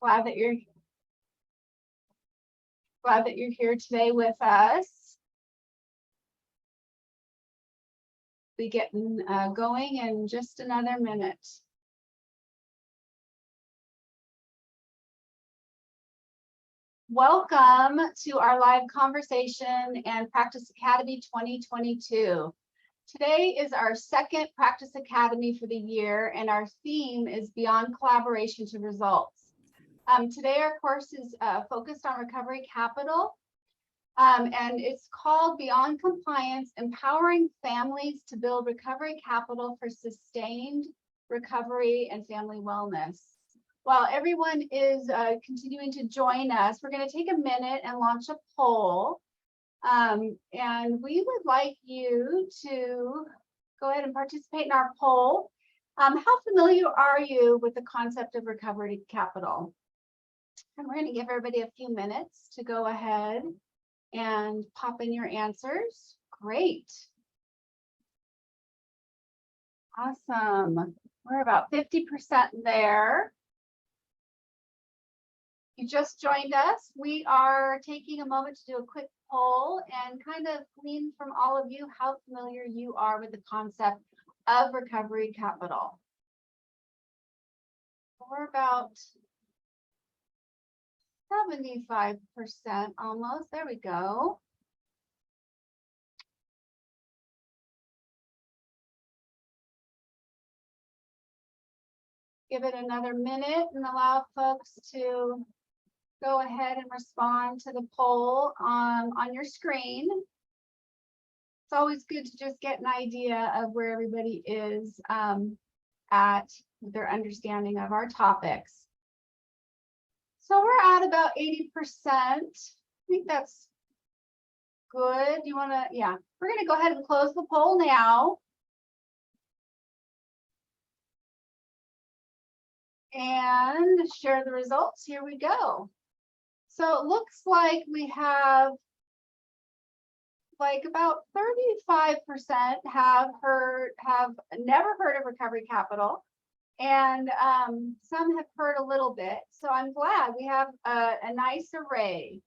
Glad that you're here today with us. Be getting going in just another minute. Welcome to our live conversation and Practice Academy 2022. Today is our second Practice Academy for the year, and our theme is Beyond Collaboration to Results. Today our course is focused on recovery capital, and it's called Beyond Compliance, Empowering Families to Build Recovery Capital for Sustained Recovery and Family Wellness. While everyone is continuing to join us, we're going to take a minute and launch a poll. And we would like you to go ahead and participate in our poll. How familiar are you with the concept of recovery capital? And we're going to give everybody a few minutes to go ahead and pop in your answers. Great. Awesome. We're about 50% there. You just joined us. We are taking a moment to do a quick poll and kind of glean from all of you how familiar you are with the concept of recovery capital. We're about 75% almost. There we go. Give it another minute and allow folks to go ahead and respond to the poll on your screen. It's always good to just get an idea of where everybody is at their understanding of our topics. So we're at about 80%. I think that's good. You want to, yeah, we're going to go ahead and close the poll now. And share the results. Here we go. So it looks like we have like about 35% have never heard of recovery capital, and some have heard a little bit. So I'm glad we have a nice array.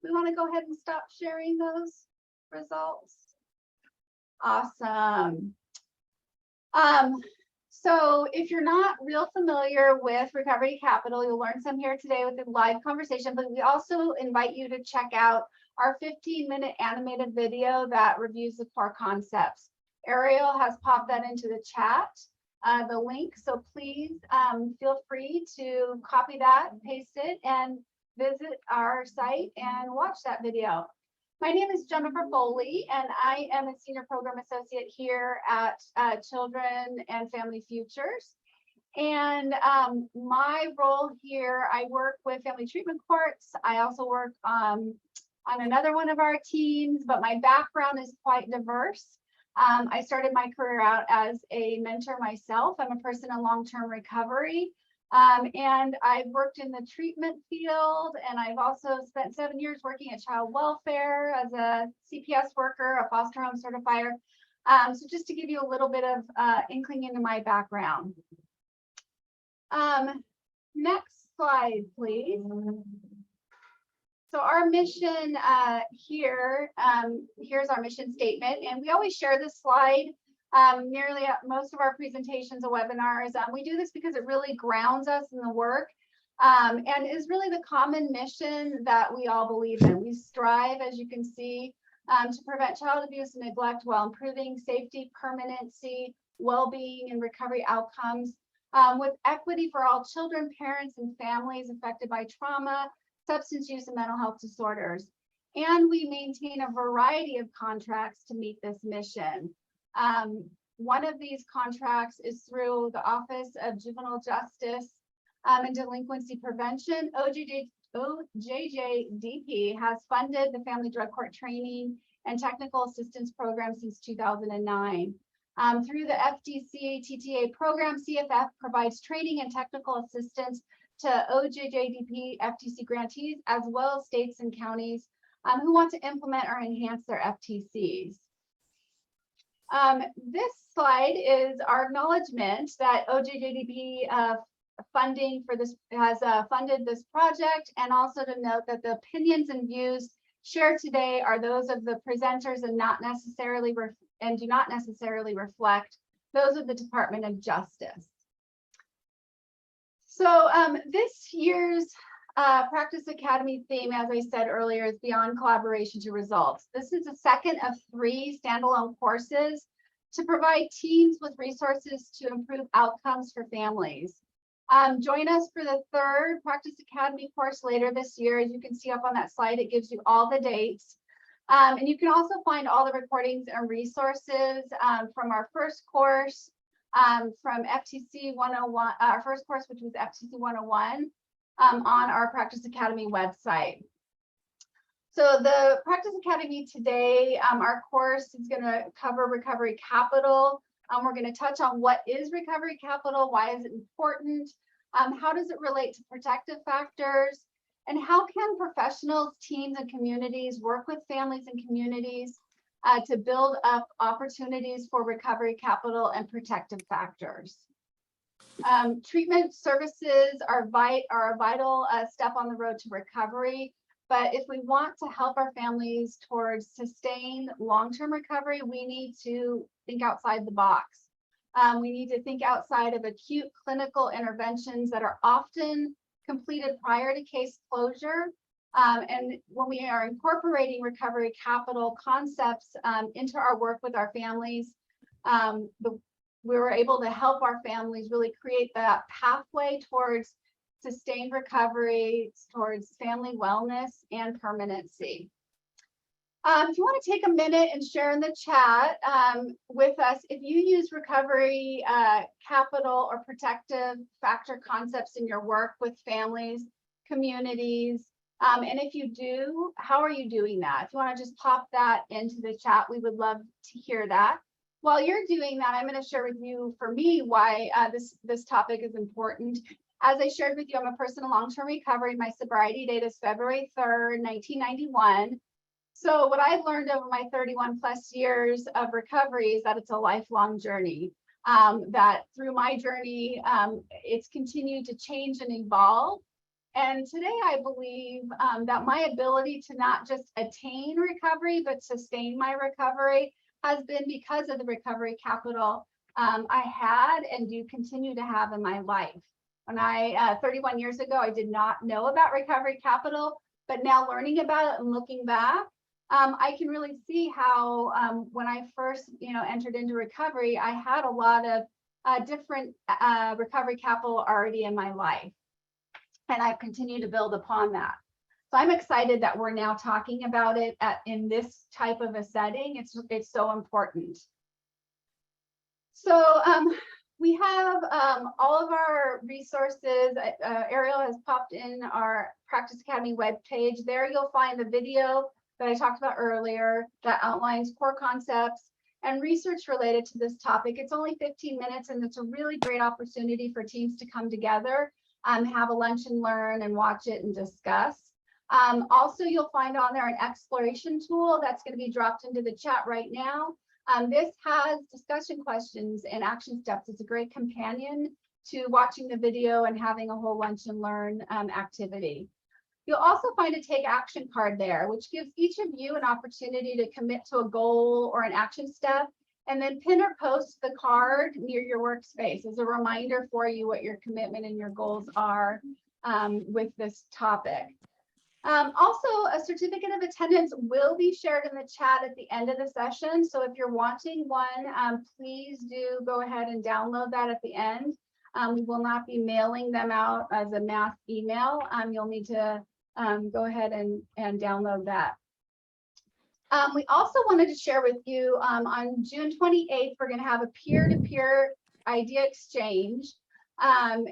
We want to go ahead and stop sharing those results. Awesome. So if you're not real familiar with recovery capital, you'll learn some here today with the live conversation, but we also invite you to check out our 15-minute animated video that reviews the core concepts. Ariel has popped that into the chat, the link, so please feel free to copy that, paste it, and visit our site and watch that video. My name is Jennifer Foley, and I am a Senior Program Associate here at Children and Family Futures. And my role here, I work with family treatment courts. I also work on another one of our teams, but my background is quite diverse. I started my career out as a mentor myself. I'm a person in long-term recovery. And I've worked in the treatment field, and I've also spent 7 years working at child welfare as a CPS worker, a foster home certifier. So just to give you a little bit of inkling into my background. Next slide, please. So our mission here, here's our mission statement, and we always share this slide nearly at most of our presentations and webinars. We do this because it really grounds us in the work and is really the common mission that we all believe in. We strive, as you can see, to prevent child abuse and neglect while improving safety, permanency, well-being, and recovery outcomes with equity for all children, parents, and families affected by trauma, substance use, and mental health disorders. And we maintain a variety of contracts to meet this mission. One of these contracts is through the Office of Juvenile Justice and Delinquency Prevention. OJJDP has funded the Family Drug Court Training and Technical Assistance Program since 2009. Through the FTCA TTA program, CFF provides training and technical assistance to OJJDP FTC grantees, as well as states and counties who want to implement or enhance their FTCs. This slide is our acknowledgement that OJJDP funding for this, has funded this project, and also to note that the opinions and views shared today are those of the presenters and not necessarily do not necessarily reflect those of the Department of Justice. So this year's Practice Academy theme, as I said earlier, is Beyond Collaboration to Results. This is the second of 3 standalone courses to provide teams with resources to improve outcomes for families. Join us for the 3rd Practice Academy course later this year. As you can see up on that slide, it gives you all the dates. And you can also find all the recordings and resources from our first course, from FTC 101, our first course, which was FTC 101, on our Practice Academy website. So the Practice Academy today, our course is going to cover recovery capital. We're going to touch on what is recovery capital, why is it important, how does it relate to protective factors, and how can professionals, teams, and communities work with families and communities to build up opportunities for recovery capital and protective factors. Treatment services are a vital step on the road to recovery. But if we want to help our families towards sustained long-term recovery, we need to think outside the box. We need to think outside of acute clinical interventions that are often completed prior to case closure. And when we are incorporating recovery capital concepts into our work with our families, we were able to help our families really create that pathway towards sustained recovery, towards family wellness and permanency. If you want to take a minute and share in the chat with us, if you use recovery capital or protective factor concepts in your work with families, communities, and if you do, how are you doing that? If you want to just pop that into the chat, we would love to hear that. While you're doing that, I'm going to share with you, for me, why this topic is important. As I shared with you, I'm a person in long-term recovery. My sobriety date is February 3rd, 1991. So what I've learned over my 31 plus years of recovery is that it's a lifelong journey. That through my journey, it's continued to change and evolve. And today I believe that my ability to not just attain recovery, but sustain my recovery has been because of the recovery capital I had and do continue to have in my life. When 31 years ago, I did not know about recovery capital, but now learning about it and looking back, I can really see how when I first, entered into recovery, I had a lot of different recovery capital already in my life, and I've continued to build upon that. So I'm excited that we're now talking about it in this type of a setting. It's so important. So we have all of our resources. Ariel has popped in our Practice Academy webpage. There you'll find the video that I talked about earlier that outlines core concepts and research related to this topic. It's only 15 minutes, and it's a really great opportunity for teams to come together, have a lunch and learn and watch it and discuss. Also, you'll find on there an exploration tool that's going to be dropped into the chat right now. This has discussion questions and action steps. It's a great companion to watching the video and having a whole lunch and learn activity. You'll also find a take action card there, which gives each of you an opportunity to commit to a goal or an action step, and then pin or post the card near your workspace as a reminder for you what your commitment and your goals are with this topic. Also, a certificate of attendance will be shared in the chat at the end of the session. So if you're wanting one, please do go ahead and download that at the end. We will not be mailing them out as a mass email. You'll need to go ahead and download that. We also wanted to share with you on June 28th, we're going to have a peer-to-peer idea exchange. And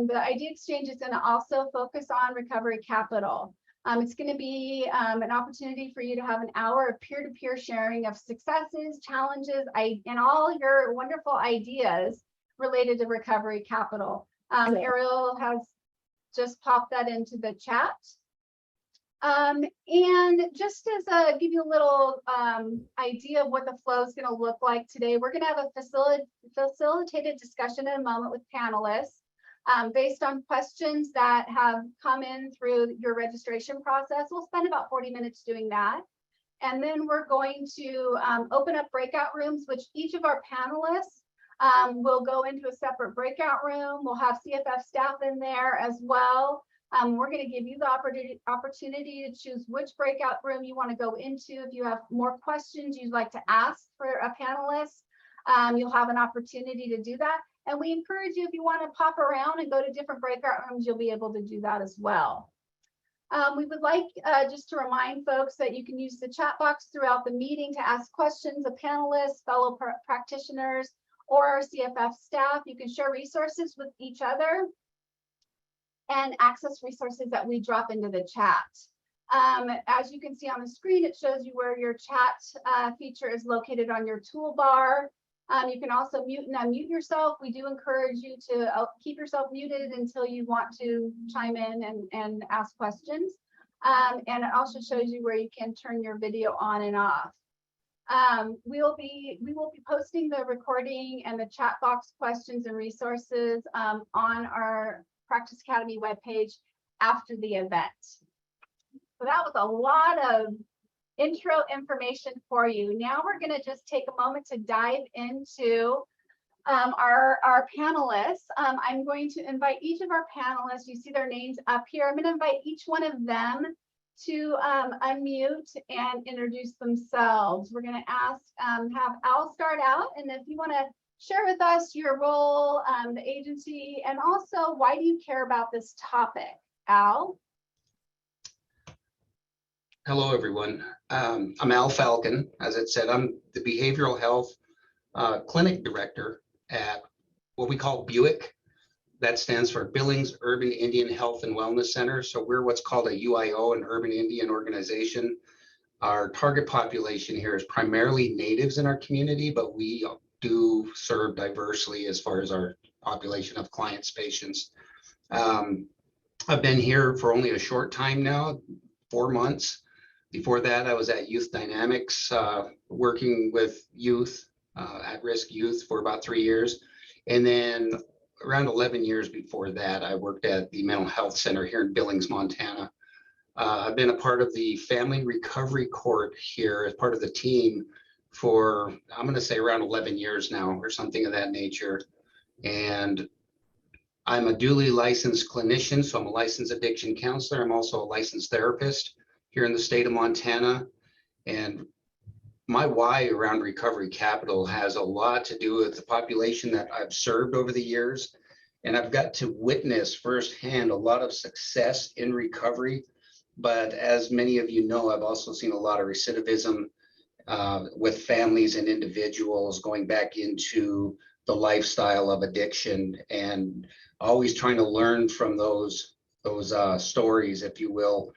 the idea exchange is going to also focus on recovery capital. It's going to be an opportunity for you to have an hour of peer-to-peer sharing of successes, challenges, and all your wonderful ideas related to recovery capital. Ariel has just popped that into the chat. And just as give you a little idea of what the flow is going to look like today, we're going to have a facilitated discussion in a moment with panelists. Based on questions that have come in through your registration process. We'll spend about 40 minutes doing that. And then we're going to open up breakout rooms, which each of our panelists will go into a separate breakout room. We'll have CFF staff in there as well. We're going to give you the opportunity to choose which breakout room you want to go into. If you have more questions you'd like to ask for a panelist, you'll have an opportunity to do that. And we encourage you, if you want to pop around and go to different breakout rooms, you'll be able to do that as well. We would like just to remind folks that you can use the chat box throughout the meeting to ask questions of panelists, fellow practitioners, or our CFF staff. You can share resources with each other and access resources that we drop into the chat. As you can see on the screen, it shows you where your chat feature is located on your toolbar. You can also mute and unmute yourself. We do encourage you to keep yourself muted until you want to chime in and ask questions. And it also shows you where you can turn your video on and off. We will be posting the recording and the chat box questions and resources on our Practice Academy webpage after the event. So that was a lot of intro information for you. Now we're going to just take a moment to dive into our panelists. I'm going to invite each of our panelists. You see their names up here. I'm going to invite each one of them to unmute and introduce themselves. We're going to have Al start out, and if you want to share with us your role, the agency, and also why do you care about this topic, Al? Hello, everyone. I'm Al Falcon. As it said, I'm the behavioral health clinic director at what we call Buick. That stands for Billings Urban Indian Health and Wellness Center. So we're what's called a UIO, an urban Indian organization. Our target population here is primarily natives in our community, but we do serve diversely as far as our population of clients, patients. I've been here for only a short time now, 4 months. Before that, I was at Youth Dynamics, working with youth, at-risk youth for about 3 years. And then around 11 years before that, I worked at the Mental Health Center here in Billings, Montana. I've been a part of the Family Recovery Court here as part of the team for, I'm going to say around 11 years now or something of that nature. And I'm a duly licensed clinician, so I'm a licensed addiction counselor. I'm also a licensed therapist here in the state of Montana. And my why around Recovery Capital has a lot to do with the population that I've served over the years. And I've got to witness firsthand a lot of success in recovery. But as many of you know, I've also seen a lot of recidivism with families and individuals going back into the lifestyle of addiction, and always trying to learn from those stories, if you will.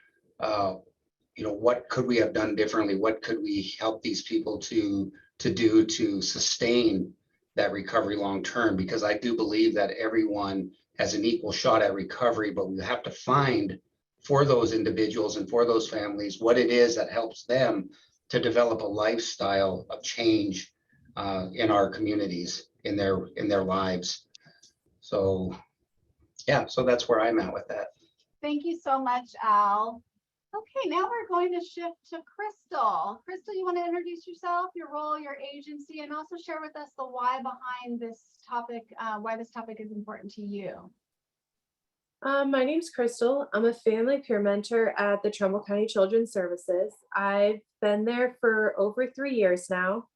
What could we have done differently? What could we help these people to do to sustain that recovery long term? Because I do believe that everyone has an equal shot at recovery, but we have to find for those individuals and for those families what it is that helps them to develop a lifestyle of change in our communities, in their lives. So yeah, so that's where I'm at with that. Thank you so much, Al. Okay, now we're going to shift to Crystal. Crystal, you want to introduce yourself, your role, your agency, and also share with us the why behind this topic, why this topic is important to you. My name's Crystal. I'm a family peer mentor at the Trumbull County Children's Services. I've been there for over 3 years now.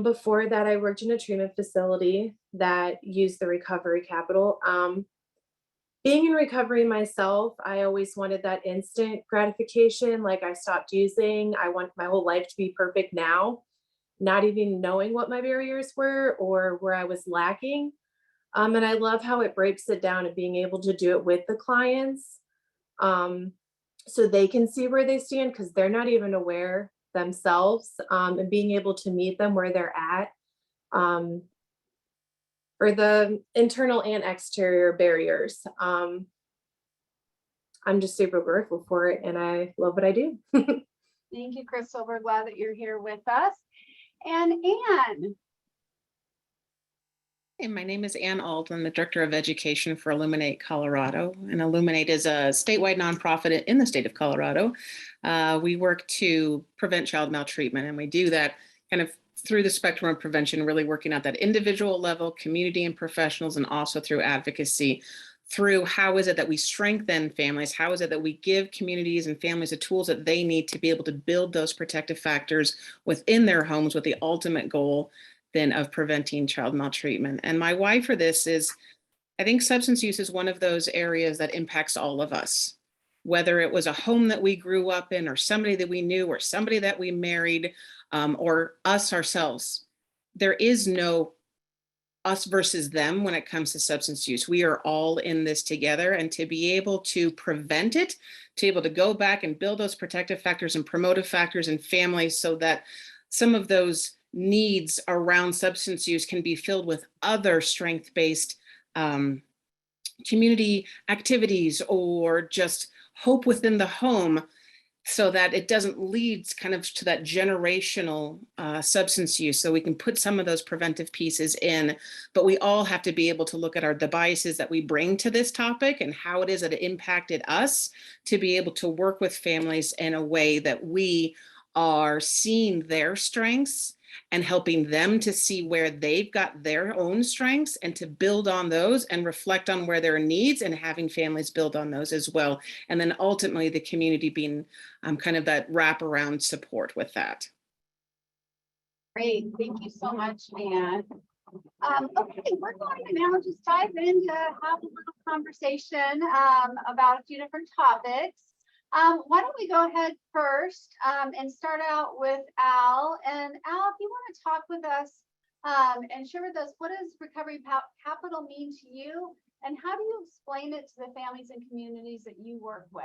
Before that, I worked in a treatment facility that used the Recovery Capital. Being in recovery myself, I always wanted that instant gratification. Like, I stopped using. I want my whole life to be perfect now, not even knowing what my barriers were or where I was lacking. And I love how it breaks it down and being able to do it with the clients so they can see where they stand, because they're not even aware themselves, and being able to meet them where they're at, or the internal and exterior barriers. I'm just super grateful for it, and I love what I do. Thank you, Crystal. We're glad that you're here with us. And Anne. Hey, my name is Ann Aldrin, the Director of Education for Illuminate Colorado. And Illuminate is a statewide nonprofit in the state of Colorado. We work to prevent child maltreatment, and we do that kind of through the spectrum of prevention, really working at that individual level, community and professionals, and also through advocacy. Through how is it that we strengthen families? How is it that we give communities and families the tools that they need to be able to build those protective factors within their homes with the ultimate goal then of preventing child maltreatment. And my why for this is, I think substance use is one of those areas that impacts all of us, whether it was a home that we grew up in or somebody that we knew or somebody that we married or us ourselves. There is no us versus them when it comes to substance use. We are all in this together, and to be able to prevent it, to be able to go back and build those protective factors and promotive factors in families so that some of those needs around substance use can be filled with other strength-based community activities or just hope within the home, so that it doesn't lead kind of to that generational substance use. So we can put some of those preventive pieces in, but we all have to be able to look at the biases that we bring to this topic and how it is that it impacted us, to be able to work with families in a way that we are seeing their strengths and helping them to see where they've got their own strengths and to build on those and reflect on where there are needs and having families build on those as well. And then ultimately the community being kind of that wraparound support with that. Great, thank you so much, Anne. Okay, we're going to now just dive in to have a little conversation about a few different topics. Why don't we go ahead first and start out with Al. And Al, if you want to talk with us and share with us, what does recovery capital mean to you? And how do you explain it to the families and communities that you work with?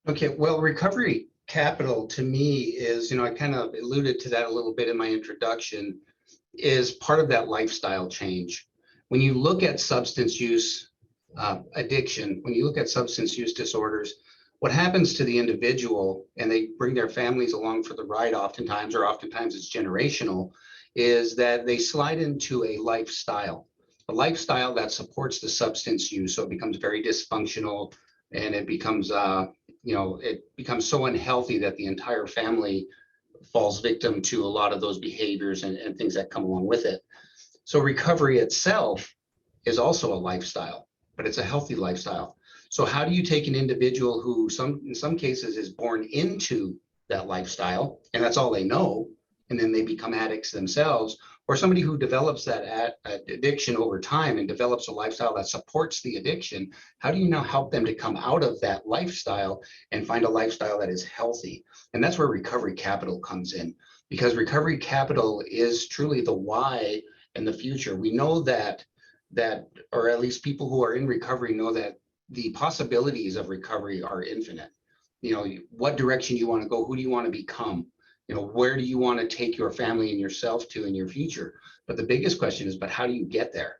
Okay, well, recovery capital to me is, I kind of alluded to that a little bit in my introduction, is part of that lifestyle change. When you look at substance use addiction, when you look at substance use disorders, what happens to the individual, and they bring their families along for the ride oftentimes, or oftentimes it's generational, is that they slide into a lifestyle that supports the substance use. So it becomes very dysfunctional, and it becomes, it becomes so unhealthy that the entire family falls victim to a lot of those behaviors and things that come along with it. So recovery itself is also a lifestyle, but it's a healthy lifestyle. So how do you take an individual who in some cases is born into that lifestyle and that's all they know, and then they become addicts themselves, or somebody who develops that addiction over time and develops a lifestyle that supports the addiction? How do you now help them to come out of that lifestyle and find a lifestyle that is healthy? And that's where recovery capital comes in, because recovery capital is truly the why and the future. We know that, or at least people who are in recovery know that the possibilities of recovery are infinite. What direction you want to go, who do you want to become? Where do you want to take your family and yourself to in your future? But the biggest question is, but how do you get there?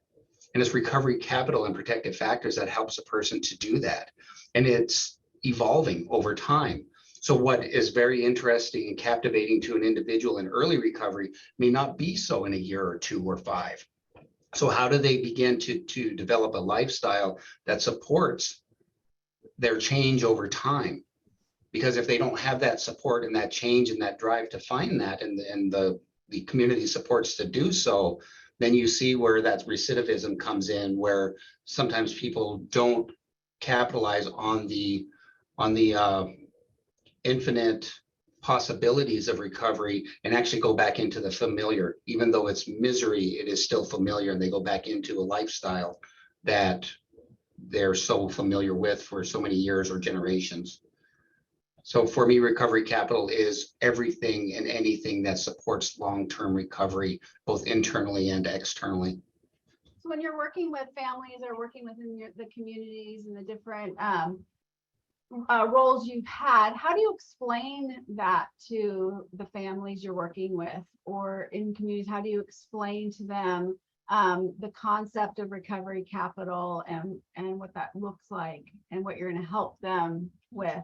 And it's recovery capital and protective factors that helps a person to do that. And it's evolving over time. So what is very interesting and captivating to an individual in early recovery may not be so in a year or 2 or 5. So how do they begin to develop a lifestyle that supports their change over time? Because if they don't have that support and that change and that drive to find that, and the community supports to do so, then you see where that recidivism comes in, where sometimes people don't capitalize on the infinite possibilities of recovery and actually go back into the familiar. Even though it's misery, it is still familiar, and they go back into a lifestyle that they're so familiar with for so many years or generations. So for me, recovery capital is everything and anything that supports long-term recovery, both internally and externally. So when you're working with families or working within the communities and the different roles you've had, how do you explain that to the families you're working with, or in communities? How do you explain to them the concept of recovery capital and what that looks like and what you're going to help them with?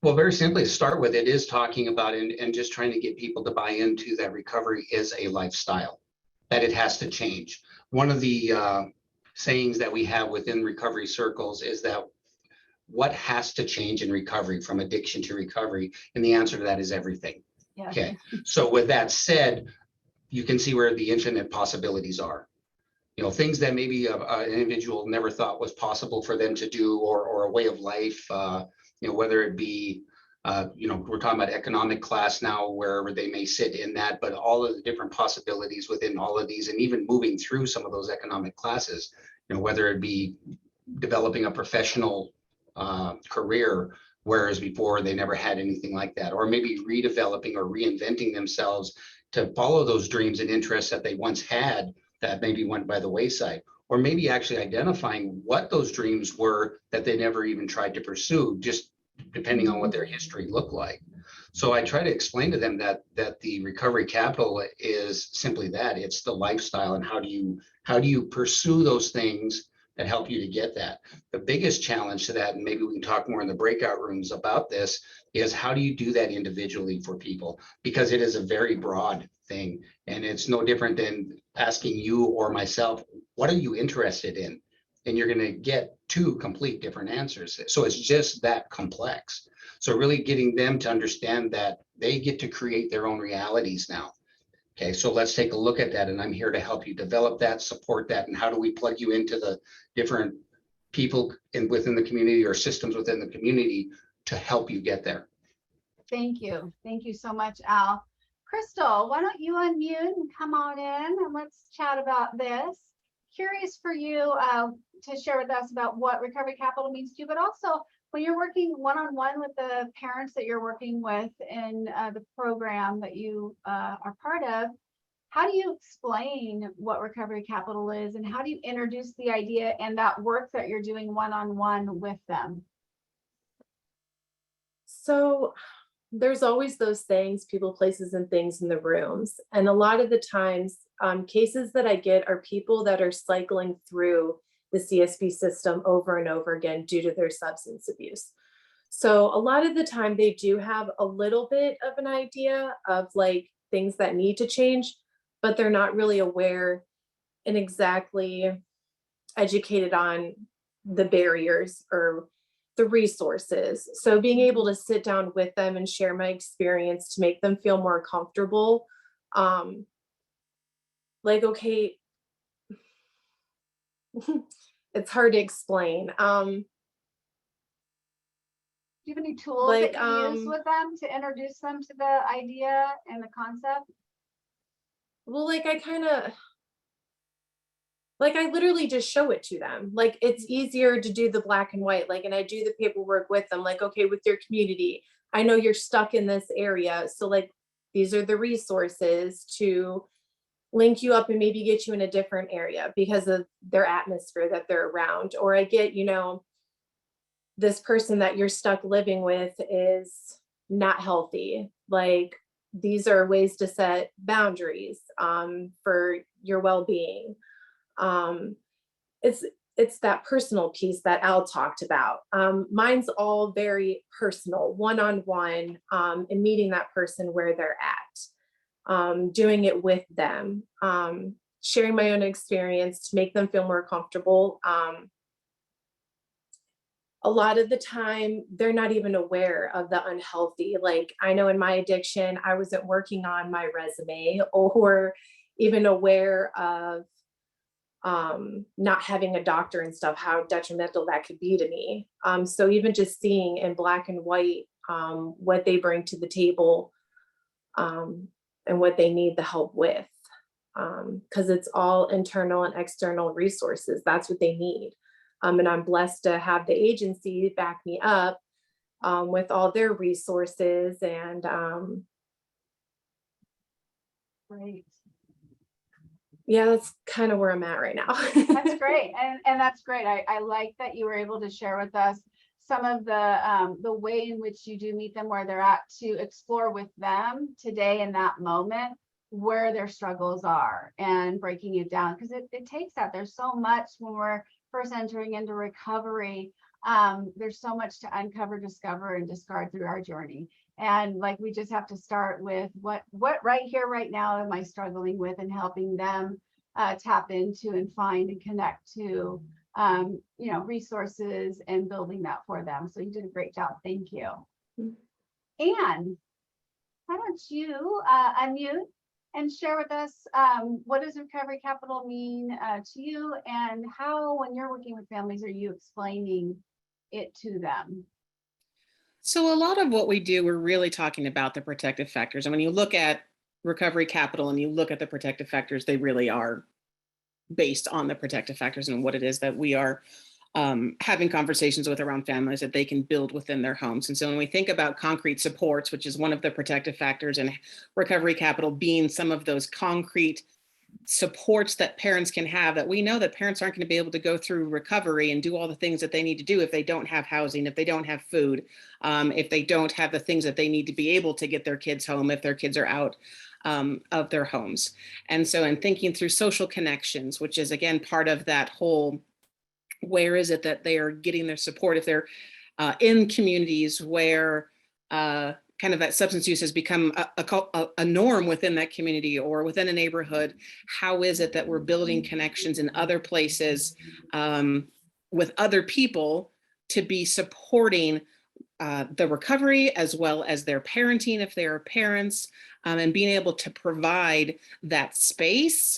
Well, very simply, to start with, it is talking about and just trying to get people to buy into that recovery is a lifestyle, that it has to change. One of the sayings that we have within recovery circles is that what has to change in recovery from addiction to recovery? And the answer to that is everything. Yeah. Okay. So with that said, you can see where the infinite possibilities are. You know, things that maybe an individual never thought was possible for them to do, or a way of life, you know, whether it be, you know, we're talking about economic class now, wherever they may sit in that, but all of the different possibilities within all of these, and even moving through some of those economic classes, you know, whether it be developing a professional career, whereas before they never had anything like that, or maybe redeveloping or reinventing themselves to follow those dreams and interests that they once had that maybe went by the wayside, or maybe actually identifying what those dreams were that they never even tried to pursue, just depending on what their history looked like. So I try to explain to them that the recovery capital is simply that. It's the lifestyle, and how do you pursue those things that help you to get that. The biggest challenge to that, and maybe we can talk more in the breakout rooms about this, is how do you do that individually for people? Because it is a very broad thing, and it's no different than asking you or myself, what are you interested in? And you're going to get two complete different answers. So it's just that complex. So really getting them to understand that they get to create their own realities now. Okay, so let's take a look at that, and I'm here to help you develop that, support that, and how do we plug you into the different people within the community or systems within the community to help you get there. Thank you. Thank you so much, Al. Crystal, why don't you unmute and come on in and let's chat about this. Curious for you to share with us about what recovery capital means to you, but also when you're working one-on-one with the parents that you're working with in the program that you are part of, how do you explain what recovery capital is, and how do you introduce the idea and that work that you're doing one-on-one with them? So there's always those things, people, places, and things in the rooms. And a lot of the times, cases that I get are people that are cycling through the CSP system over and over again due to their substance abuse. So a lot of the time they do have a little bit of an idea of like things that need to change, but they're not really aware and exactly educated on the barriers or the resources. So being able to sit down with them and share my experience to make them feel more comfortable. Like, okay, it's hard to explain. Do you have any tools Like, that you use with them to introduce them to the idea and the concept? well, like I literally just show it to them. Like, it's easier to do the black and white, like, and I do the paperwork with them, like, okay, with your community, I know you're stuck in this area. So like, these are the resources to link you up and maybe get you in a different area because of their atmosphere that they're around. Or I get, you know, this person that you're stuck living with is not healthy. Like, these are ways to set boundaries for your well-being. It's that personal piece that Al talked about. Mine's all very personal, one-on-one, and meeting that person where they're at, doing it with them, sharing my own experience to make them feel more comfortable. A lot of the time, they're not even aware of the unhealthy. Like, I know in my addiction, I wasn't working on my resume or even aware of not having a doctor and stuff, how detrimental that could be to me. So even just seeing in black and white what they bring to the table and what they need the help with, because it's all internal and external resources. That's what they need. And I'm blessed to have the agency back me up with all their resources and Great. yeah, that's kind of where I'm at right now. That's great. And that's great. I like that you were able to share with us some of the way in which you do meet them where they're at, to explore with them today in that moment where their struggles are and breaking it down, because it takes that. There's so much when we're first entering into recovery There's so much to uncover, discover, and discard through our journey. And like, we just have to start with what right here, right now am I struggling with, and helping them tap into and find and connect to, resources and building that for them. So you did a great job. Thank you. And why don't you unmute and share with us, what does recovery capital mean to you, and how, when you're working with families, are you explaining it to them? So a lot of what we do, we're really talking about the protective factors. And when you look at recovery capital and you look at the protective factors, they really are based on the protective factors and what it is that we are having conversations with around families that they can build within their homes. And so when we think about concrete supports, which is one of the protective factors, and recovery capital being some of those concrete supports that parents can have, that we know that parents aren't going to be able to go through recovery and do all the things that they need to do if they don't have housing, if they don't have food, if they don't have the things that they need to be able to get their kids home, if their kids are out of their homes. And so in thinking through social connections, which is again part of that whole, where is it that they are getting their support, if they're in communities where kind of that substance use has become a norm within that community or within a neighborhood, how is it that we're building connections in other places with other people to be supporting the recovery as well as their parenting if they are parents, and being able to provide that space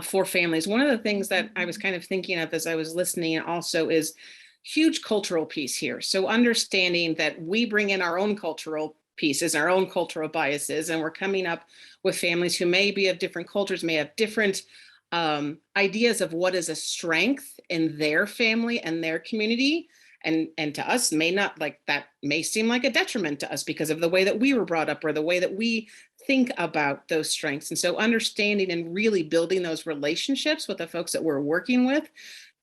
for families. One of the things that I was kind of thinking of as I was listening also is huge cultural piece here. So understanding that we bring in our own cultural pieces, our own cultural biases, and we're coming up with families who may be of different cultures, may have different ideas of what is a strength in their family and their community. And to us may not, like, that may seem like a detriment to us because of the way that we were brought up or the way that we think about those strengths. And so understanding and really building those relationships with the folks that we're working with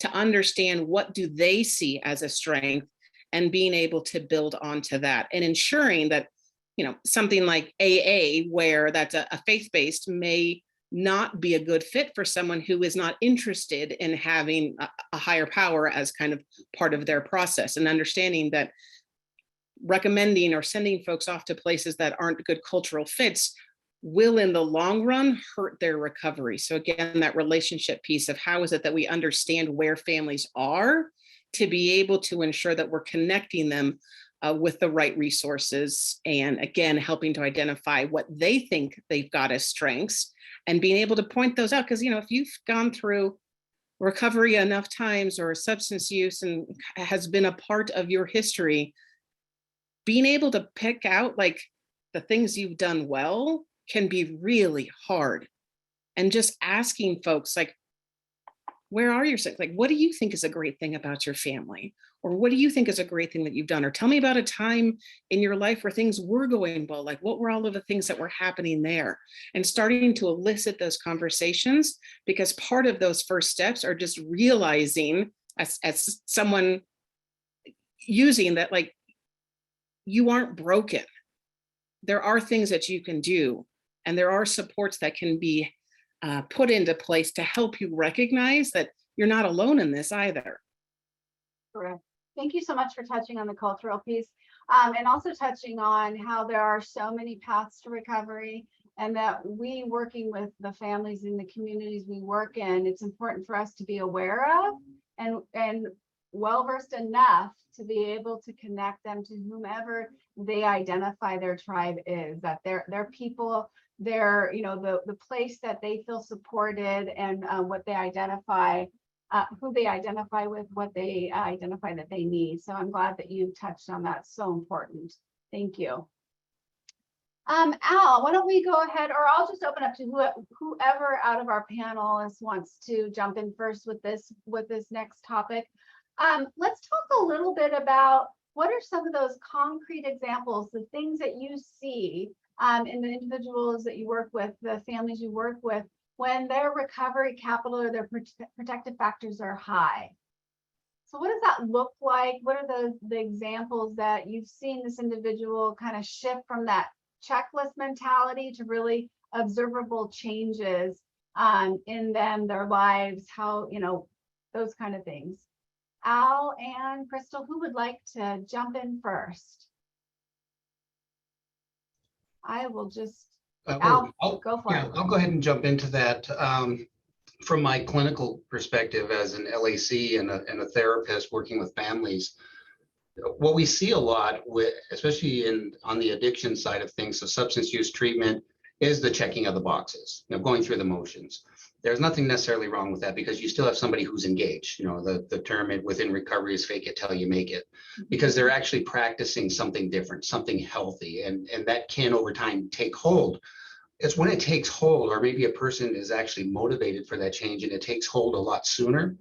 to understand what do they see as a strength and being able to build onto that, and ensuring that, something like AA, where that's a faith-based, may not be a good fit for someone who is not interested in having a higher power as kind of part of their process, and understanding that recommending or sending folks off to places that aren't good cultural fits will in the long run hurt their recovery. So again, that relationship piece of how is it that we understand where families are to be able to ensure that we're connecting them with the right resources, and again, helping to identify what they think they've got as strengths and being able to point those out. Because, if you've gone through recovery enough times, or substance use and has been a part of your history, being able to pick out like the things you've done well can be really hard. And just asking folks, like, where are your strengths? Like, what do you think is a great thing about your family? Or what do you think is a great thing that you've done? Or tell me about a time in your life where things were going well. Like, what were all of the things that were happening there? And starting to elicit those conversations, because part of those first steps are just realizing, as someone using that, like, you aren't broken. There are things that you can do, and there are supports that can be put into place to help you recognize that you're not alone in this either. Correct. Thank you so much for touching on the cultural piece, and also touching on how there are so many paths to recovery, and that we, working with the families in the communities we work in, it's important for us to be aware of and well-versed enough to be able to connect them to whomever they identify their tribe is, that their people, their, the place that they feel supported, and what they identify, who they identify with, what they identify that they need. So I'm glad that you touched on that. So important. Thank you. Al, why don't we go ahead, or I'll just open up to whoever out of our panelists wants to jump in first with this next topic. Let's talk a little bit about what are some of those concrete examples, the things that you see in the individuals that you work with, the families you work with, when their recovery capital or their protective factors are high. So what does that look like? What are the examples that you've seen this individual kind of shift from that checklist mentality to really observable changes in them, their lives, how, those kind of things? Al and Crystal, who would like to jump in first? I will just, Al, go for it. I'll go ahead and jump into that. From my clinical perspective as an LAC and a therapist working with families, what we see a lot with, especially on the addiction side of things, so substance use treatment, is the checking of the boxes, going through the motions. There's nothing necessarily wrong with that because you still have somebody who's engaged. The term within recovery is fake it till you make it, because they're actually practicing something different, something healthy, and that can over time take hold. It's when it takes hold, or maybe a person is actually motivated for that change and it takes hold a lot sooner,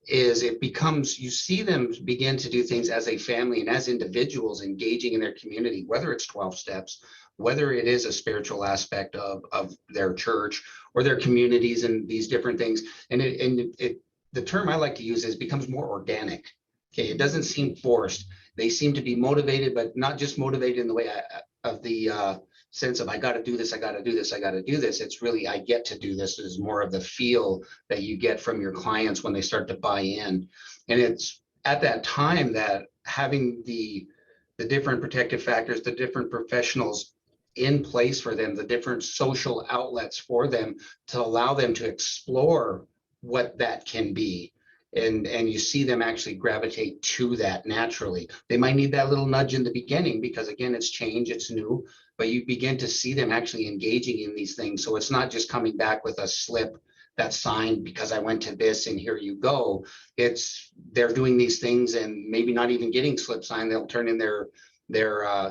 is it becomes, you see them begin to do things as a family and as individuals engaging in their community, whether it's 12 steps, whether it is a spiritual aspect of their church or their communities and these different things. And the term I like to use is becomes more organic. Okay, it doesn't seem forced. They seem to be motivated, but not just motivated in the way of the sense of I got to do this, I got to do this, I got to do this. It's really I get to do this. Is more of the feel that you get from your clients when they start to buy in. And it's at that time that having the different protective factors, the different professionals in place for them, the different social outlets for them to allow them to explore what that can be. And you see them actually gravitate to that naturally. They might need that little nudge in the beginning because again, it's change, it's new, but you begin to see them actually engaging in these things. So it's not just coming back with a slip that's signed because I went to this and here you go. It's they're doing these things and maybe not even getting slip signed. They'll turn in their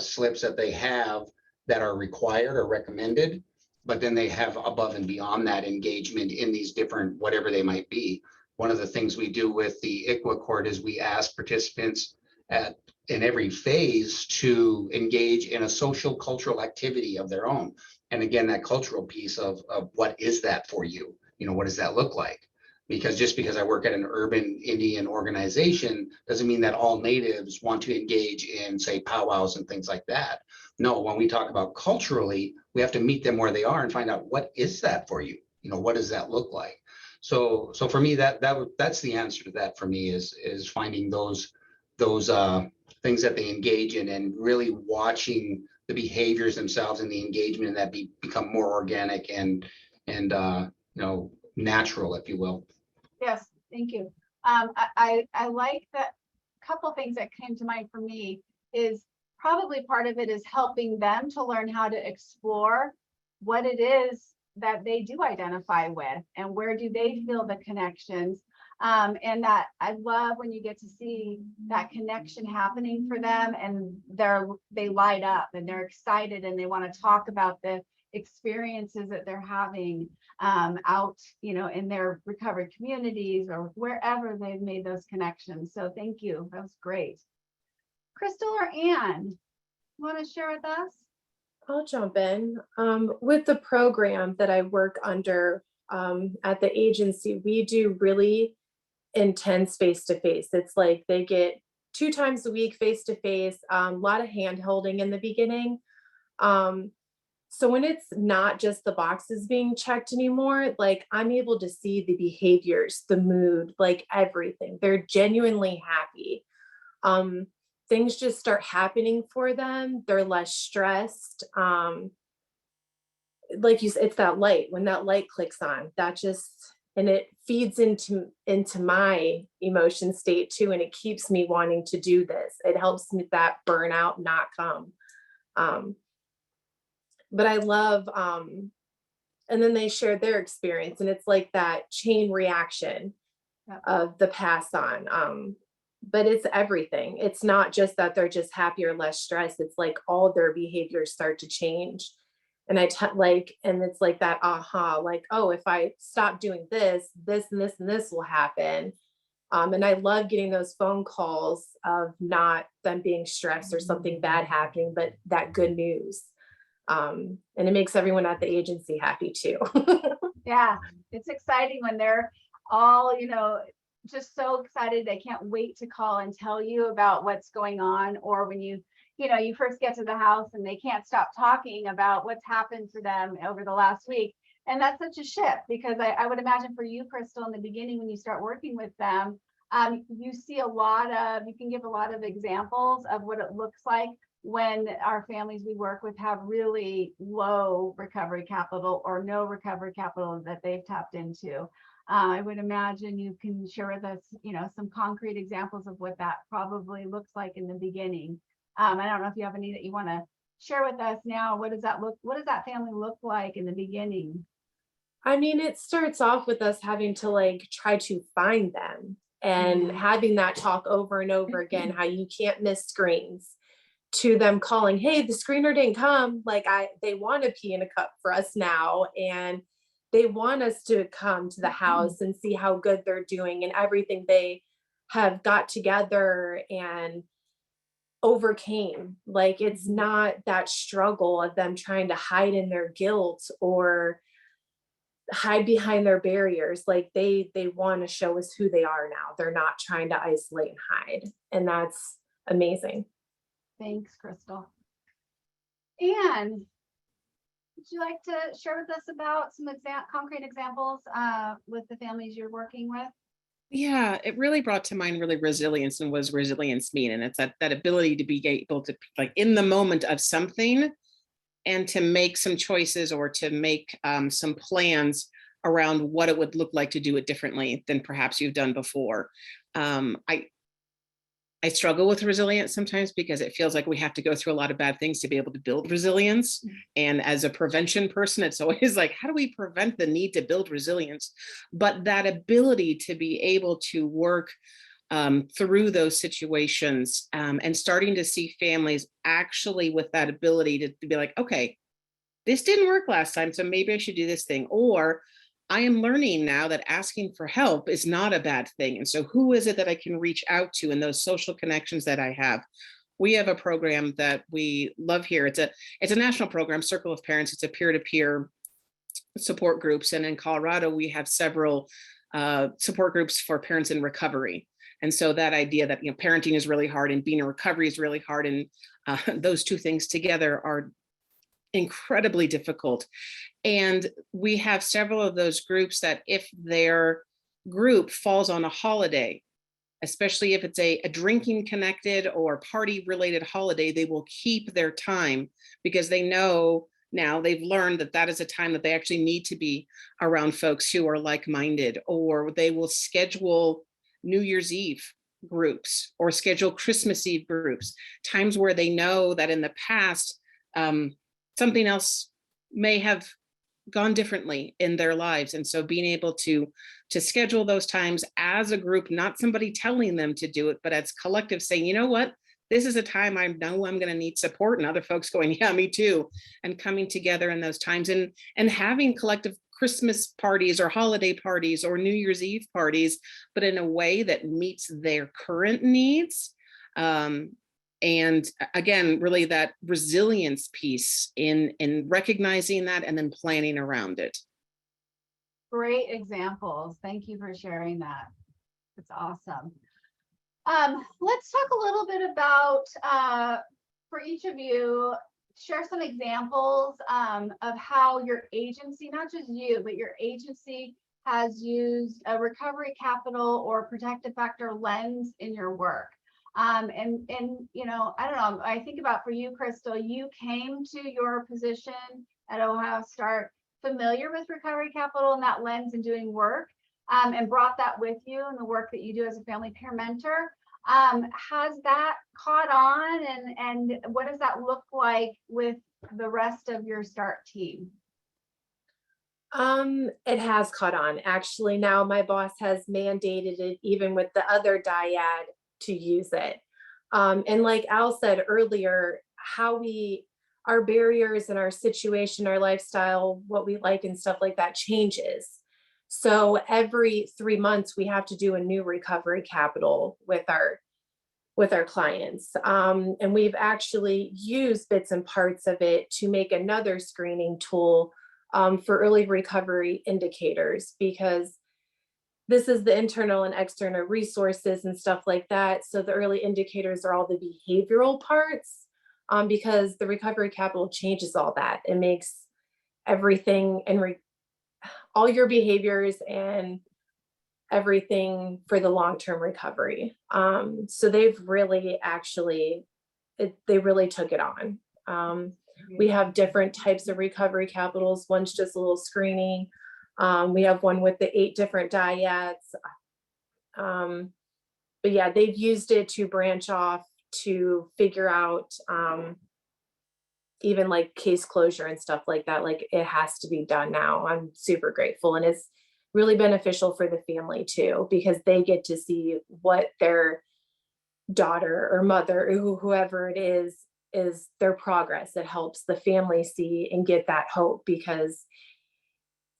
slips that they have that are required or recommended, but then they have above and beyond that engagement in these different, whatever they might be. One of the things we do with the ICWA court is we ask participants in every phase to engage in a social cultural activity of their own. And again, that cultural piece of what is that for you? What does that look like? Because just because I work at an urban Indian organization doesn't mean that all natives want to engage in, say, powwows and things like that. No, when we talk about culturally, we have to meet them where they are and find out what is that for you? What does that look like? So for me, that's the answer to that for me is finding those things that they engage in and really watching the behaviors themselves and the engagement that become more organic and natural, if you will. Yes, thank you. I like that. Couple things that came to mind for me is probably part of it is helping them to learn how to explore what it is that they do identify with and where do they feel the connections. And that I love when you get to see that connection happening for them and they light up and they're excited and they want to talk about the experiences that they're having out, in their recovered communities or wherever they've made those connections. So thank you. That was great. Crystal or Anne, want to share with us? I'll jump in. With the program that I work under at the agency, we do really intense face-to-face. It's like they get 2 times a week face-to-face, a lot of hand-holding in the beginning. So when it's not just the boxes being checked anymore, like I'm able to see the behaviors, the mood, like everything. They're genuinely happy. Things just start happening for them. They're less stressed. Like you said, it's that light. When that light clicks on, and it feeds into my emotion state too. And it keeps me wanting to do this. It helps me that burnout not come. But I love, and then they share their experience and it's like that chain reaction of the pass on. But it's everything. It's not just that they're just happy or less stressed. It's like all their behaviors start to change. And and it's like that aha, like, oh, if I stop doing this, this and this and this will happen. And I love getting those phone calls of not them being stressed or something bad happening, but that good news. And it makes everyone at the agency happy too. Yeah, it's exciting when they're all, just so excited. They can't wait to call and tell you about what's going on. Or when you first get to the house and they can't stop talking about what's happened for them over the last week. And that's such a shift because I would imagine for you, Crystal, in the beginning, when you start working with them, You see you can give a lot of examples of what it looks like when our families we work with have really low recovery capital or no recovery capital that they've tapped into. I would imagine you can share with us, some concrete examples of what that probably looks like in the beginning. I don't know if you have any that you want to share with us now. What does that family look like in the beginning? I mean, it starts off with us having to like try to find them and having that talk over and over again, how you can't miss screens, to them calling, hey, the screener didn't come. Like they want to pee in a cup for us now. And they want us to come to the house and see how good they're doing and everything they have got together and overcame. Like it's not that struggle of them trying to hide in their guilt or hide behind their barriers. Like they want to show us who they are now. They're not trying to isolate and hide. And that's amazing. Thanks, Crystal. And would you like to share with us about some concrete examples with the families you're working with? Yeah, it really brought to mind really resilience and what does resilience mean? And it's that ability to be able to, like, in the moment of something and to make some choices or to make some plans around what it would look like to do it differently than perhaps you've done before. I struggle with resilience sometimes because it feels like we have to go through a lot of bad things to be able to build resilience. And as a prevention person, it's always like, how do we prevent the need to build resilience? But that ability to be able to work through those situations and starting to see families actually with that ability to be like, okay, this didn't work last time, so maybe I should do this thing. Or I am learning now that asking for help is not a bad thing. And so who is it that I can reach out to in those social connections that I have? We have a program that we love here. It's a national program, Circle of Parents. It's a peer-to-peer support groups. And in Colorado, we have several support groups for parents in recovery. And so that idea that, parenting is really hard and being in recovery is really hard. And those two things together are incredibly difficult. And we have several of those groups that if their group falls on a holiday, especially if it's a drinking connected or party related holiday, they will keep their time because they know now they've learned that is a time that they actually need to be around folks who are like-minded, or they will schedule New Year's Eve groups or schedule Christmas Eve groups, times where they know that in the past, something else may have gone differently in their lives. And so being able to schedule those times as a group, not somebody telling them to do it, but as collective saying, you know what, this is a time I know I'm going to need support, and other folks going, yeah, me too. And coming together in those times and having collective Christmas parties or holiday parties or New Year's Eve parties, but in a way that meets their current needs. And again, really that resilience piece in recognizing that and then planning around it. Great examples. Thank you for sharing that. It's awesome. Let's talk a little bit about, for each of you, share some examples of how your agency, not just you, but your agency has used a recovery capital or protective factor lens in your work. And I don't know, I think about for you, Crystal, you came to your position at Ohio Start familiar with recovery capital and that lens and doing work, and brought that with you in the work that you do as a family peer mentor. Has that caught on, and what does that look like with the rest of your START team? It has caught on. Actually, now my boss has mandated it even with the other dyad to use it. And like Al said earlier, our barriers and our situation, our lifestyle, what we like and stuff like that changes. So every 3 months we have to do a new recovery capital with our clients. And we've actually used bits and parts of it to make another screening tool for early recovery indicators, because this is the internal and external resources and stuff like that. So the early indicators are all the behavioral parts, because the recovery capital changes all that. It makes everything and all your behaviors and everything for the long-term recovery. So they've really they really took it on. We have different types of recovery capitals. One's just a little screening. We have one with the 8 different diets. But yeah, they've used it to branch off to figure out even like case closure and stuff like that. Like, it has to be done now. I'm super grateful. And it's really beneficial for the family too, because they get to see what their daughter or mother or whoever it is their progress. It helps the family see and get that hope, because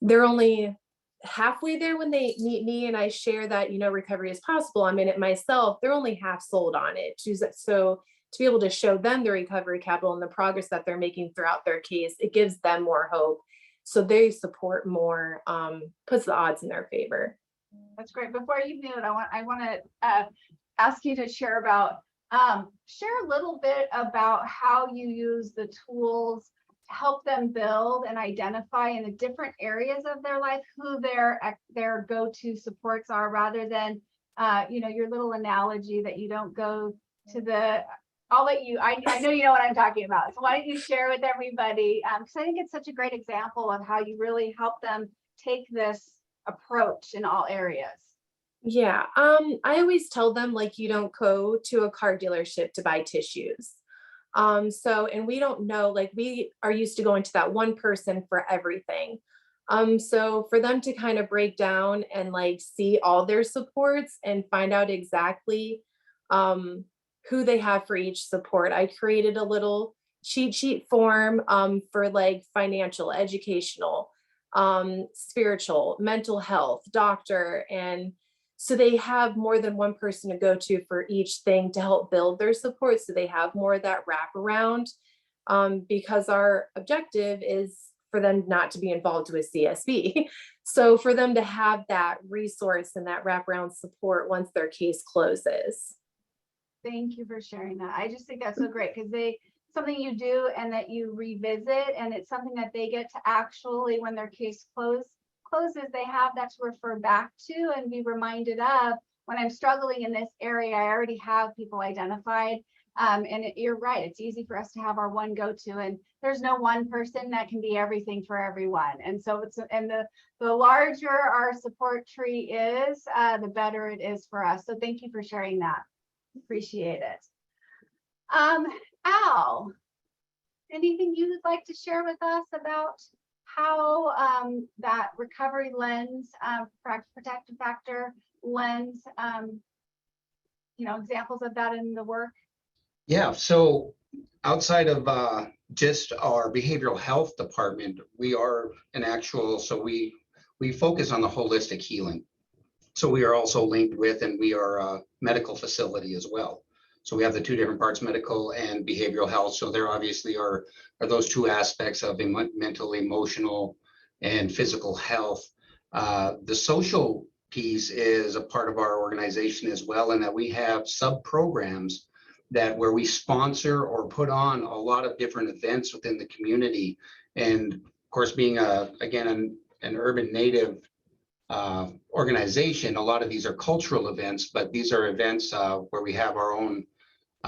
they're only halfway there when they meet me and I share that, you know, recovery is possible. I'm in it myself. They're only half sold on it. So to be able to show them the recovery capital and the progress that they're making throughout their case, it gives them more hope. So they support more, puts the odds in their favor. That's great. Before you mute, I want to ask you to share about, share a little bit about how you use the tools to help them build and identify in the different areas of their life who their go-to supports are, rather than, you know, your little analogy that you don't go to the, I'll let you, I know you know what I'm talking about. So why don't you share with everybody? Because I think it's such a great example of how you really help them take this approach in all areas. Yeah. I always tell them, like, you don't go to a car dealership to buy tissues. And we don't know, like, we are used to going to that one person for everything. So for them to kind of break down and like see all their supports and find out exactly, who they have for each support, I created a little cheat sheet form, for like financial, educational, spiritual, mental health, doctor. And so they have more than one person to go to for each thing to help build their support. So they have more of that wraparound, because our objective is for them not to be involved with CSB. So for them to have that resource and that wraparound support once their case closes. Thank you for sharing that. I just think that's so great, because something you do and that you revisit, and it's something that they get to actually, when their case closes, they have that to refer back to and be reminded of. When I'm struggling in this area, I already have people identified. You're right, it's easy for us to have our one go-to, and there's no one person that can be everything for everyone. And so the larger our support tree is, the better it is for us. So thank you for sharing that. Appreciate it. Al, anything you would like to share with us about how that recovery lens, protective factor lens, you know, examples of that in the work? Yeah, so outside of just our behavioral health department, we are an actual, so we focus on the holistic healing. So we are also linked with, and we are a medical facility as well. So we have the two different parts, medical and behavioral health. So there obviously are those two aspects of mental, emotional, and physical health. The social piece is a part of our organization as well, in that we have sub-programs where we sponsor or put on a lot of different events within the community. And of course, being again an urban native organization, a lot of these are cultural events, but these are events where we have our own,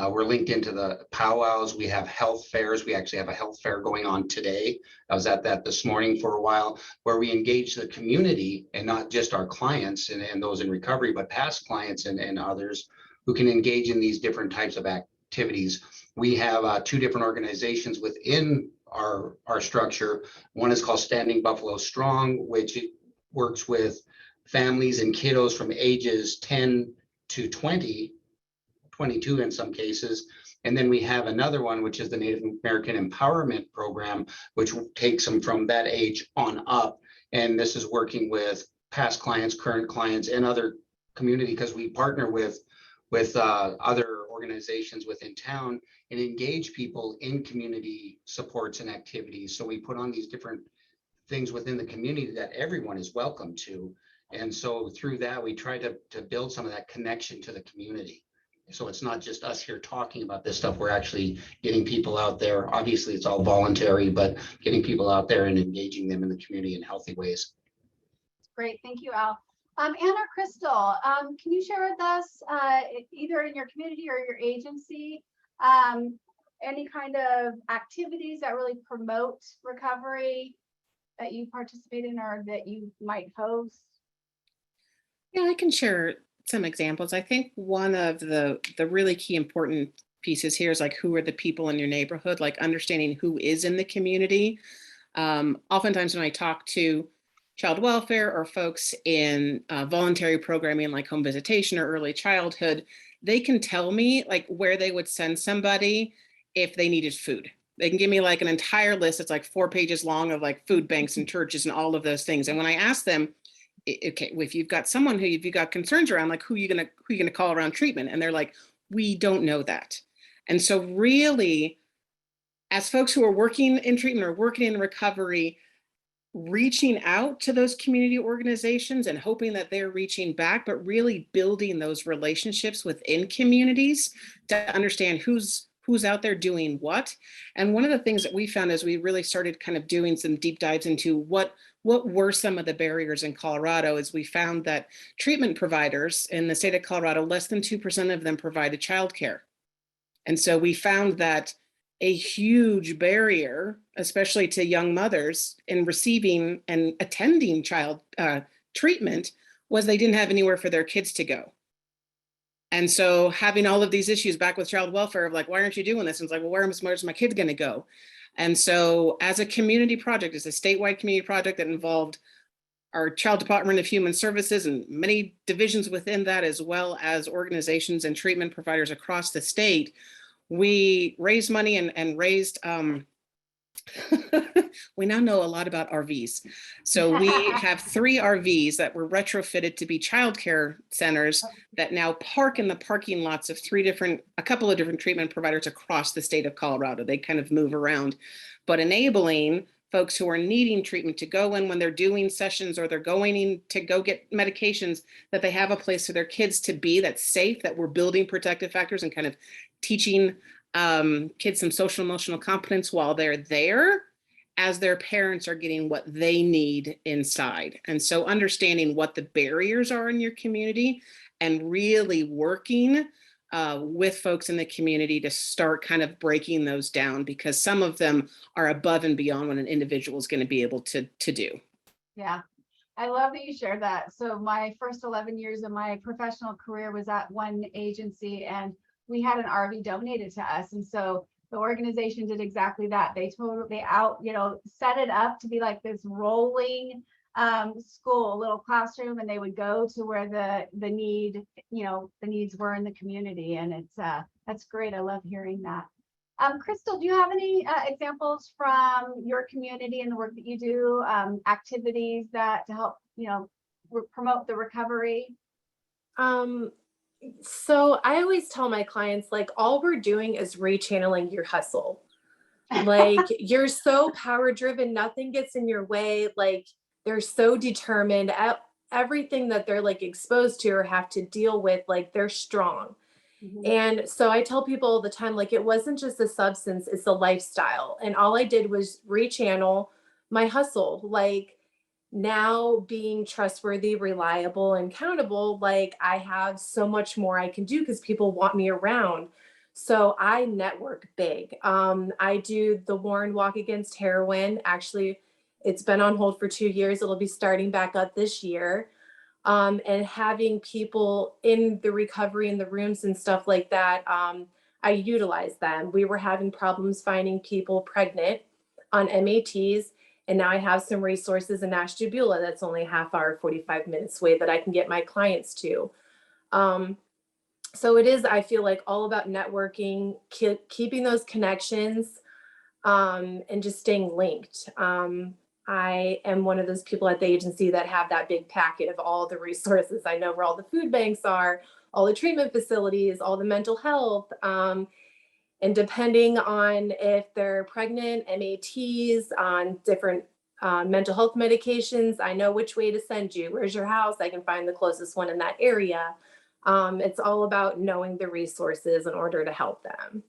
we're linked into the powwows. We have health fairs. We actually have a health fair going on today. I was at that this morning for a while, where we engage the community, and not just our clients and those in recovery, but past clients and others who can engage in these different types of activities. We have two different organizations within our structure. One is called Standing Buffalo Strong, which works with families and kiddos from ages 10 to 20, 22 in some cases. And then we have another one, which is the Native American Empowerment Program, which takes them from that age on up. And this is working with past clients, current clients, and other community, because we partner with other organizations within town and engage people in community supports and activities. So we put on these different things within the community that everyone is welcome to. And so through that, we try to build some of that connection to the community. So it's not just us here talking about this stuff. We're actually getting people out there. Obviously, it's all voluntary, but getting people out there and engaging them in the community in healthy ways. Great. Thank you, Al. Anna or Crystal, can you share with us, either in your community or your agency, any kind of activities that really promote recovery that you participate in or that you might host? Yeah, I can share some examples. I think one of the really key important pieces here is like, who are the people in your neighborhood, like understanding who is in the community. Oftentimes when I talk to child welfare or folks in voluntary programming like home visitation or early childhood, they can tell me like where they would send somebody if they needed food. They can give me like an entire list. It's like 4 pages long of like food banks and churches and all of those things. And when I ask them, okay, if you've got someone who you've got concerns around, like who are you gonna call around treatment? And they're like, we don't know that. And so really, as folks who are working in treatment or working in recovery, reaching out to those community organizations and hoping that they're reaching back, but really building those relationships within communities to understand who's out there doing what. And one of the things that we found as we really started kind of doing some deep dives into what were some of the barriers in Colorado is we found that treatment providers in the state of Colorado, less than 2% of them provided childcare. And so we found that a huge barrier, especially to young mothers in receiving and attending child treatment, was they didn't have anywhere for their kids to go. And so having all of these issues back with child welfare of like, why aren't you doing this? And it's like, well, where's my kid gonna go? And so as a community project, as a statewide community project that involved our Child Department of Human Services and many divisions within that, as well as organizations and treatment providers across the state, we raised money and raised, we now know a lot about RVs. So we have 3 RVs that were retrofitted to be childcare centers that now park in the parking lots of a couple of different treatment providers across the state of Colorado. They kind of move around, but enabling folks who are needing treatment to go in when they're doing sessions or they're going in to go get medications, that they have a place for their kids to be that's safe, that we're building protective factors and kind of teaching kids some social emotional competence while they're there, as their parents are getting what they need inside. And so understanding what the barriers are in your community and really working with folks in the community to start kind of breaking those down, because some of them are above and beyond what an individual is going to be able to do. Yeah, I love that you shared that. So my first 11 years of my professional career was at one agency, and we had an RV donated to us. And so the organization did exactly that. They set it up to be like this rolling school, little classroom, and they would go to where the needs were in the community. And that's great. I love hearing that. Crystal, do you have any examples from your community and the work that you do, activities that to help, promote the recovery? So I always tell my clients, like, all we're doing is rechanneling your hustle. Like, you're so power driven, nothing gets in your way. Like, they're so determined at everything that they're like exposed to or have to deal with, like they're strong. Mhm. And so I tell people all the time, like, it wasn't just a substance, it's a lifestyle. And all I did was rechannel my hustle. Like, now being trustworthy, reliable, and countable, like, I have so much more I can do because people want me around. So I network big. I do the Warren Walk Against Heroin. Actually, it's been on hold for 2 years. It'll be starting back up this year. And having people in the recovery in the rooms and stuff like that, I utilize them. We were having problems finding people pregnant on MATs, and now I have some resources in Ashtabula that's only a half hour, 45 minutes away that I can get my clients to. So it is, I feel like, all about networking, keeping those connections, and just staying linked. I am one of those people at the agency that have that big packet of all the resources. I know where all the food banks are, all the treatment facilities, all the mental health. And depending on if they're pregnant, MATs, on different mental health medications, I know which way to send you. Where's your house? I can find the closest one in that area. It's all about knowing the resources in order to help them.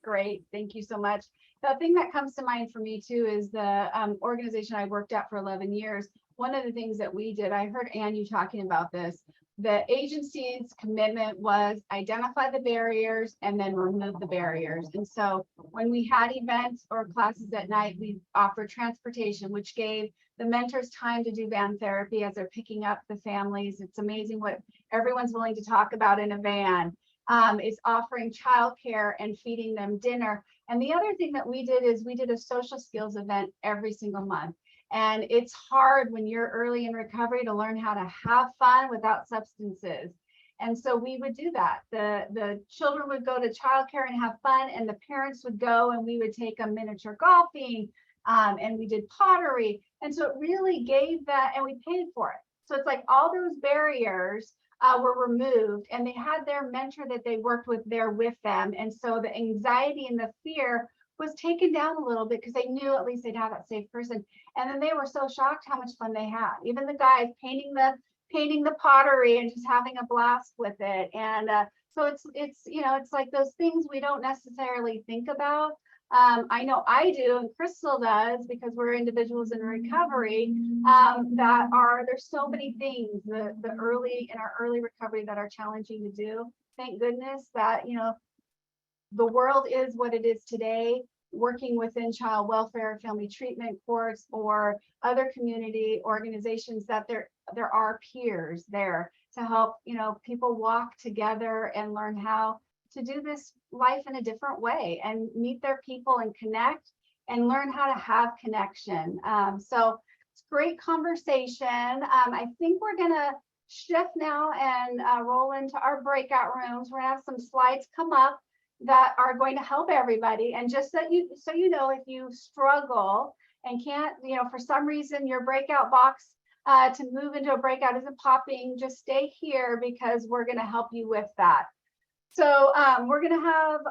Great. Thank you so much. The thing that comes to mind for me too is the organization I worked at for 11 years one of the things that we did, I heard Ann, you talking about this, the agency's commitment was identify the barriers and then remove the barriers. And so when we had events or classes at night, we offered transportation, which gave the mentors time to do van therapy as they're picking up the families. It's amazing what everyone's willing to talk about in a van. Is offering childcare and feeding them dinner. And the other thing that we did is we did a social skills event every single month. And it's hard when you're early in recovery to learn how to have fun without substances. And so we would do that. The children would go to childcare and have fun, and the parents would go and we would take them miniature golfing, and we did pottery. And so it really gave that, and we paid for it. So it's like all those barriers were removed, and they had their mentor that they worked with there with them. And so the anxiety and the fear was taken down a little bit because they knew at least they'd have that safe person. And then they were so shocked how much fun they had. Even the guys painting the pottery and just having a blast with it. And so it's you know, it's like those things we don't necessarily think about. I know I do, and Crystal does, because we're individuals in recovery, there's so many things in our early recovery that are challenging to do. Thank goodness that, you know, the world is what it is today, working within child welfare, family treatment courts, or other community organizations, that there are peers there to help, you know, people walk together and learn how to do this life in a different way and meet their people and connect and learn how to have connection. So it's great conversation. I think we're gonna shift now and roll into our breakout rooms. We're gonna have some slides come up that are going to help everybody. And just so you know, if you struggle and can't, you know, for some reason your breakout box to move into a breakout isn't popping, just stay here because we're gonna help you with that. So we're going to have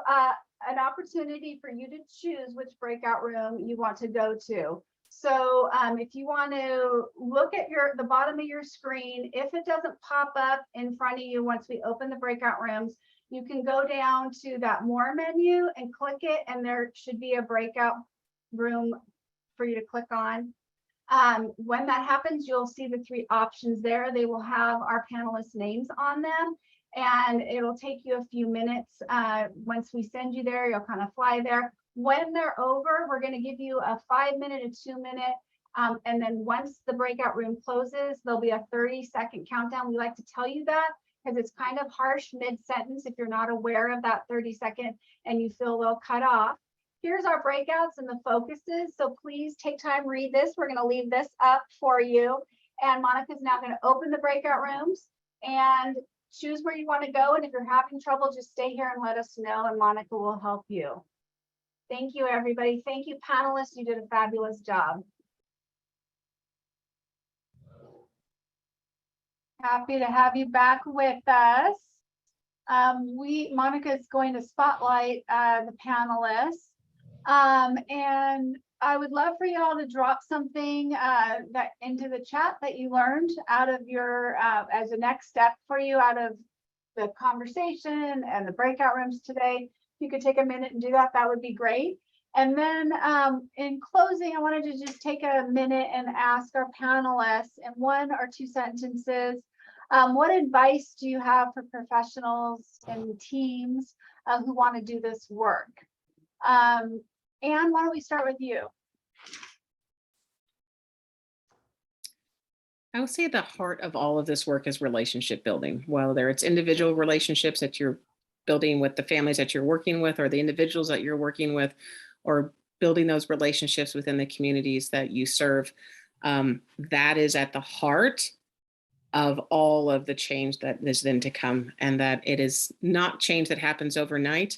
an opportunity for you to choose which breakout room you want to go to. So if you want to look at the bottom of your screen, if it doesn't pop up in front of you once we open the breakout rooms, you can go down to that more menu and click it, and there should be a breakout room for you to click on. When that happens, you'll see the 3 options there. They will have our panelists' names on them. And it'll take you a few minutes. Once we send you there, you'll kind of fly there. When they're over, we're going to give you a 5-minute and 2-minute. And then once the breakout room closes, there'll be a 30-second countdown. We like to tell you that because it's kind of harsh mid-sentence if you're not aware of that 30-second and you feel a little cut off. Here's our breakouts and the focuses. So please take time, read this. We're going to leave this up for you. And Monica's now going to open the breakout rooms and choose where you want to go. And if you're having trouble, just stay here and let us know, and Monica will help you. Thank you, everybody. Thank you, panelists. You did a fabulous job. Happy to have you back with us. Monica is going to spotlight the panelists. And I would love for you all to drop something that into the chat that you learned out of your, as a next step for you out of the conversation and the breakout rooms today. If you could take a minute and do that, that would be great. And then in closing, I wanted to just take a minute and ask our panelists in 1 or 2 sentences, what advice do you have for professionals and teams who want to do this work? Anne, why don't we start with you? I would say the heart of all of this work is relationship building, whether it's individual relationships that you're building with the families that you're working with or the individuals that you're working with, or building those relationships within the communities that you serve. That is at the heart of all of the change that is then to come, and that it is not change that happens overnight.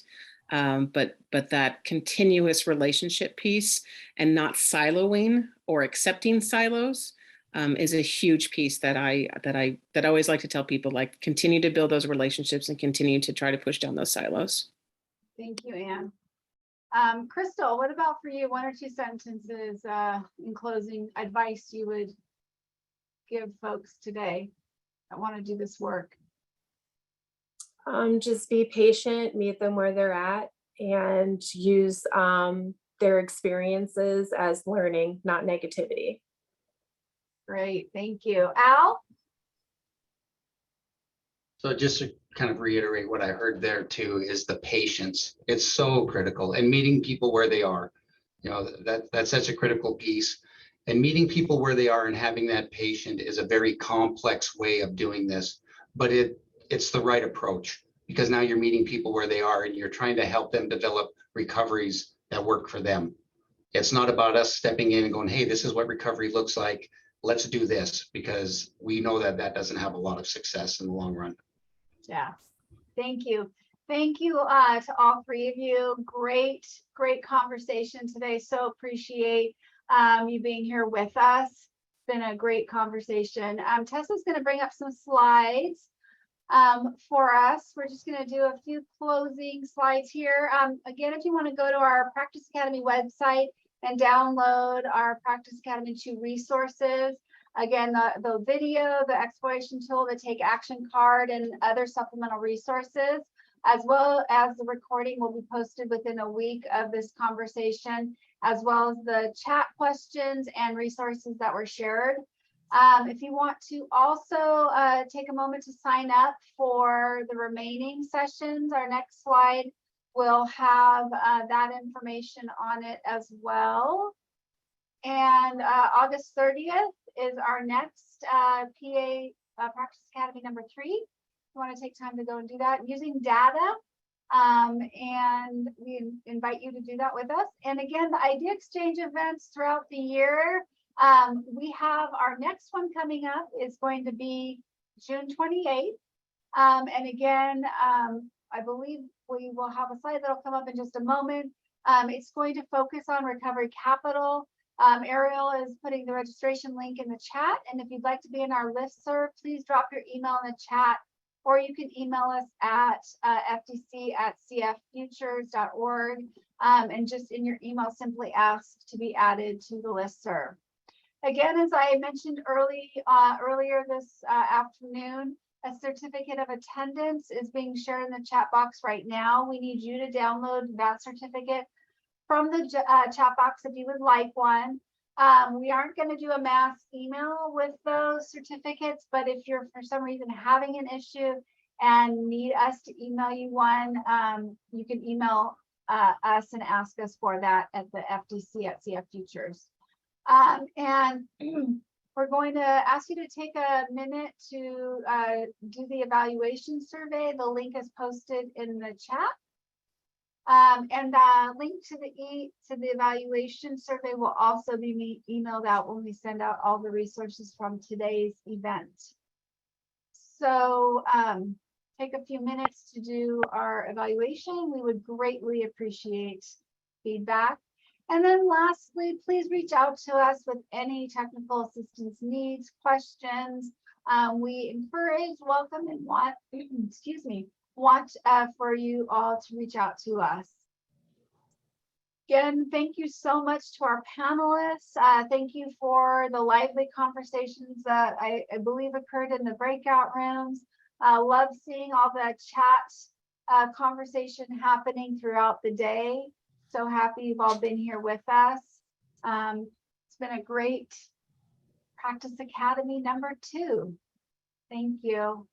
But that continuous relationship piece and not siloing or accepting silos is a huge piece that I always like to tell people, like, continue to build those relationships and continue to try to push down those silos. Thank you, Anne. Crystal, what about for you? 1 or 2 sentences in closing advice you would give folks today that want to do this work? Just be patient, meet them where they're at, and use their experiences as learning, not negativity. Great, thank you. Al? So just to kind of reiterate what I heard there too, is the patience. It's so critical, and meeting people where they are. You know, that's such a critical piece. And meeting people where they are and having that patient is a very complex way of doing this, but it's the right approach, because now you're meeting people where they are and you're trying to help them develop recoveries that work for them. It's not about us stepping in and going, hey, this is what recovery looks like. Let's do this, because we know that that doesn't have a lot of success in the long run. Yeah, thank you. Thank you to all three of you. Great conversation today. So appreciate you being here with us. It's been a great conversation. Tessa's going to bring up some slides for us. We're just going to do a few closing slides here. Again, if you want to go to our Practice Academy website and download our Practice Academy 2 resources. Again, the video, the exploration tool, the take action card, and other supplemental resources, as well as the recording, will be posted within a week of this conversation, as well as the chat questions and resources that were shared. If you want to also take a moment to sign up for the remaining sessions, our next slide will have that information on it as well. And August 30th is our next PA Practice Academy number 3. You want to take time to go and do that using data. And we invite you to do that with us. And again, the idea exchange events throughout the year. We have our next one coming up is going to be June 28th. And again, I believe we will have a slide that'll come up in just a moment. It's going to focus on recovery capital. Ariel is putting the registration link in the chat. And if you'd like to be in our listserv, please drop your email in the chat, or you can email us at ftc@cffutures.org. And just in your email, simply ask to be added to the listserv. Again, as I mentioned earlier this afternoon, a certificate of attendance is being shared in the chat box right now. We need you to download that certificate from the chat box if you would like one. We aren't going to do a mass email with those certificates, but if you're for some reason having an issue and need us to email you one, you can email us and ask us for that at the FTC@CF Futures. And we're going to ask you to take a minute to do the evaluation survey. The link is posted in the chat. And the link to the evaluation survey will also be emailed out when we send out all the resources from today's event. So take a few minutes to do our evaluation. We would greatly appreciate feedback. And then lastly, please reach out to us with any technical assistance needs, questions. We encourage, welcome, and want, excuse me, want for you all to reach out to us. Again, thank you so much to our panelists. Thank you for the lively conversations that I believe occurred in the breakout rooms. Love seeing all the chat conversation happening throughout the day. So happy you've all been here with us. It's been a great Practice Academy number 2. Thank you.